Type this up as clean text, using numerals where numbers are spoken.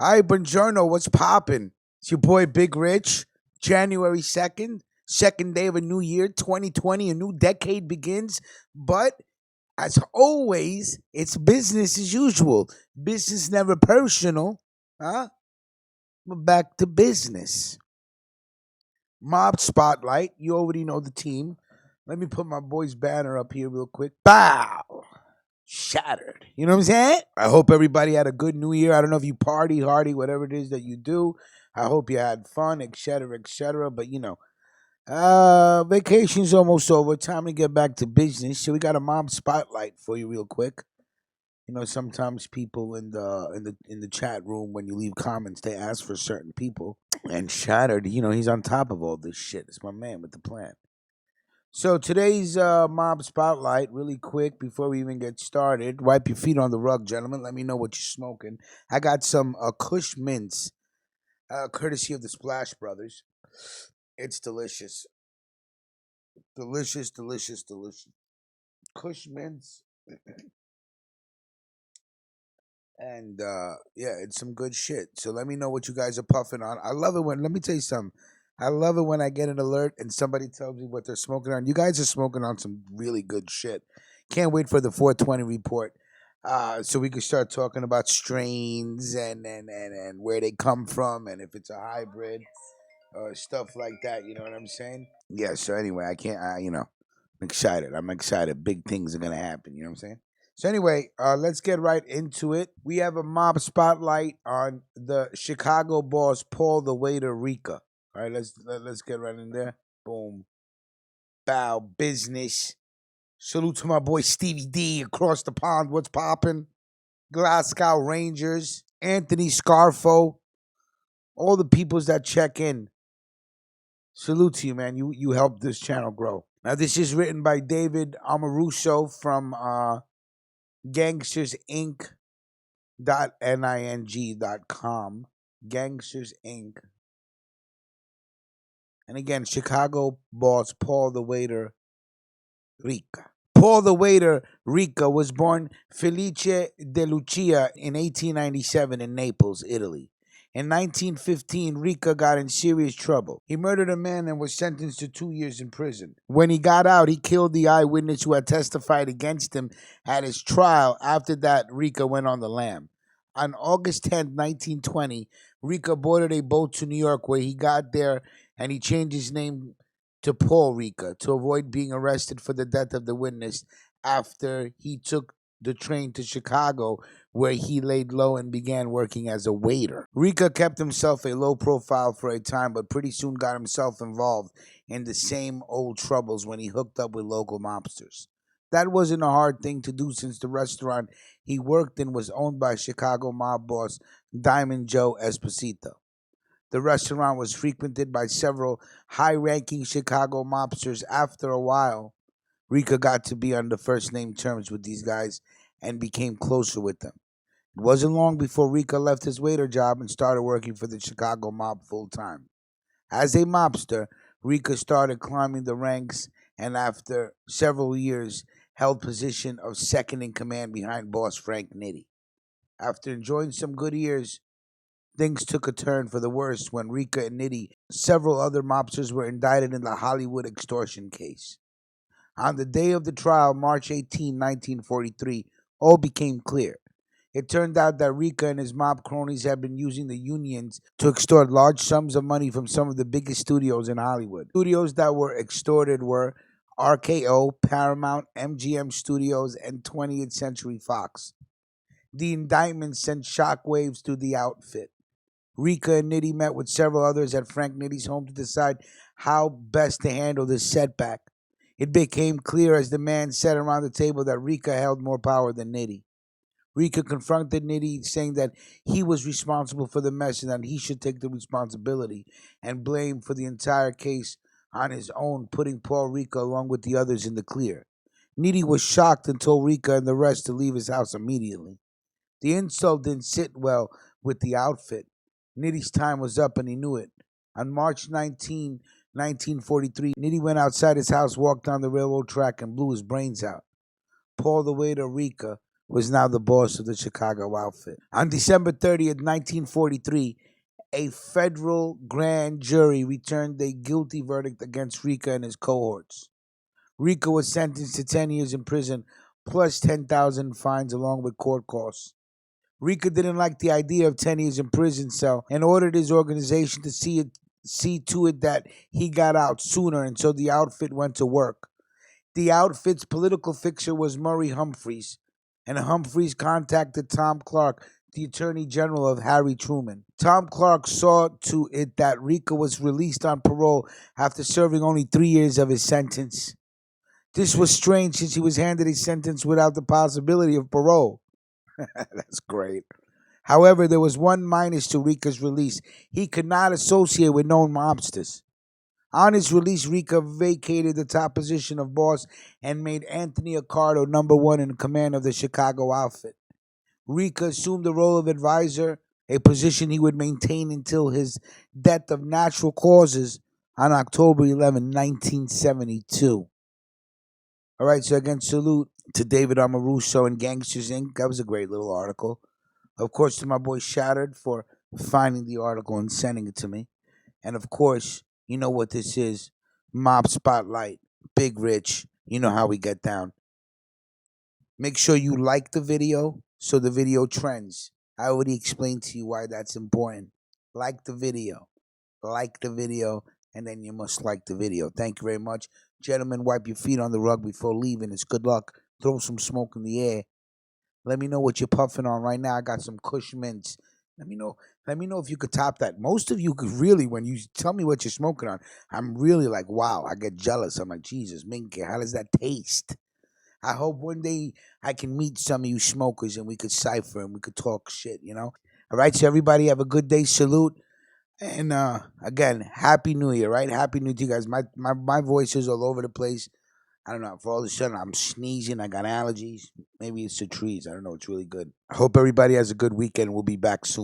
Hi, buongiorno. What's poppin'? It's your boy Big Rich. January 2nd, second day of a new year, 2020. A new decade begins. But as always, it's business as usual. Business never personal. Huh? We're back to business. Mob Spotlight. You already know the team. Let me put my boy's banner up here real quick. Bow! Shattered. You know what I'm saying? I hope everybody had a good new year. I don't know if you party, hardy, whatever it is that you do. I hope you had fun, etc., etc. But vacation's almost over. Time to get back to business. So we got a Mob Spotlight for you real quick. Sometimes people in the chat room, when you leave comments, they ask for certain people. And Shattered, he's on top of all this shit. It's my man with the plan. So today's Mob Spotlight, really quick, before we even get started. Wipe your feet on the rug, gentlemen. Let me know what you're smoking. I got some Kush Mints, courtesy of the Splash Brothers. It's delicious. Delicious, delicious, delicious. Kush Mints. And yeah, it's some good shit. So let me know what you guys are puffing on. I love it let me tell you something. I love it when I get an alert and somebody tells me what they're smoking on. You guys are smoking on some really good shit. Can't wait for the 420 report, so we can start talking about strains and where they come from and if it's a hybrid or stuff like that. You know what I'm saying? Yeah. So anyway, I can't. I'm excited. I'm excited. Big things are gonna happen. You know what I'm saying? So anyway, let's get right into it. We have a mob spotlight on the Chicago boss Paul the Waiter Ricca. All right, let's get right in there. Boom, bow, business. Salute to my boy Stevie D across the pond. What's poppin'? Glasgow Rangers, Anthony Scarfo, all the peoples that check in. Salute to you, man. You helped this channel grow. Now this is written by David Amoruso from Gangsters Inc. .ning.com. Gangsters Inc. And again, Chicago boss Paul the Waiter Ricca. Paul the Waiter Ricca was born Felice DeLucia in 1897 in Naples, Italy. In 1915, Ricca got in serious trouble. He murdered a man and was sentenced to 2 years in prison. When he got out, he killed the eyewitness who had testified against him at his trial. After that, Ricca went on the lam. On August 10, 1920, Ricca boarded a boat to New York, where he got there and he changed his name to Paul Ricca to avoid being arrested for the death of the witness after he took the train to Chicago, where he laid low and began working as a waiter. Ricca kept himself a low profile for a time, but pretty soon got himself involved in the same old troubles when he hooked up with local mobsters. That wasn't a hard thing to do, since the restaurant he worked in was owned by Chicago mob boss Diamond Joe Esposito. The restaurant was frequented by several high-ranking Chicago mobsters. After a while, Ricca got to be on the first-name terms with these guys and became closer with them. It wasn't long before Ricca left his waiter job and started working for the Chicago mob full-time. As a mobster, Ricca started climbing the ranks, and after several years, held position of second in command behind boss Frank Nitti. After enjoying some good years, things took a turn for the worse when Ricca and Nitti, several other mobsters, were indicted in the Hollywood extortion case. On the day of the trial, March 18, 1943, all became clear. It turned out that Ricca and his mob cronies had been using the unions to extort large sums of money from some of the biggest studios in Hollywood. Studios that were extorted were RKO, Paramount, MGM Studios, and 20th Century Fox. The indictment sent shockwaves through the outfit. Ricca and Nitti met with several others at Frank Nitti's home to decide how best to handle this setback. It became clear as the man sat around the table that Ricca held more power than Nitti. Ricca confronted Nitti, saying that he was responsible for the mess and that he should take the responsibility and blame for the entire case on his own, putting Paul Ricca along with the others in the clear. Nitti was shocked and told Ricca and the rest to leave his house immediately. The insult didn't sit well with the outfit. Nitti's time was up and he knew it. On March 19, 1943, Nitti went outside his house, walked down the railroad track, and blew his brains out. Paul the Waiter Ricca was now the boss of the Chicago outfit. On December 30th, 1943, a federal grand jury returned a guilty verdict against Ricca and his cohorts. Ricca was sentenced to 10 years in prison plus 10,000 fines along with court costs. Ricca didn't like the idea of 10 years in prison cell and ordered his organization to see to it that he got out sooner, and so the outfit went to work. The outfit's political fixer was Murray Humphreys, and Humphreys contacted Tom Clark, the Attorney General of Harry Truman. Tom Clark saw to it that Ricca was released on parole after serving only 3 years of his sentence. This was strange since he was handed a sentence without the possibility of parole. That's great. However, there was one minus to Ricca's release. He could not associate with known mobsters. On his release, Ricca vacated the top position of boss and made Anthony Accardo #1 in command of the Chicago outfit. Ricca assumed the role of advisor, a position he would maintain until his death of natural causes on October 11, 1972. All right, so again, salute to David Amoruso and Gangsters Inc. That was a great little article. Of course, to my boy Shattered for finding the article and sending it to me. And of course, you know what this is. Mob Spotlight, Big Rich. You know how we get down. Make sure you like the video so the video trends. I already explained to you why that's important. Like the video. Like the video, and then you must like the video. Thank you very much. Gentlemen, wipe your feet on the rug before leaving. It's good luck. Throw some smoke in the air. Let me know what you're puffing on right now. I got some Kush Mints. Let me know. Let me know if you could top that. Most of you could really, when you tell me what you're smoking on, I'm really like, wow. I get jealous. I'm like, Jesus, Minky, how does that taste? I hope one day I can meet some of you smokers and we could cipher and we could talk shit, you know? All right, so everybody have a good day. Salute. And again, Happy New Year, right? Happy New Year to you guys. My voice is all over the place. I don't know. For all of a sudden, I'm sneezing. I got allergies. Maybe it's the trees. I don't know. It's really good. I hope everybody has a good weekend. We'll be back soon.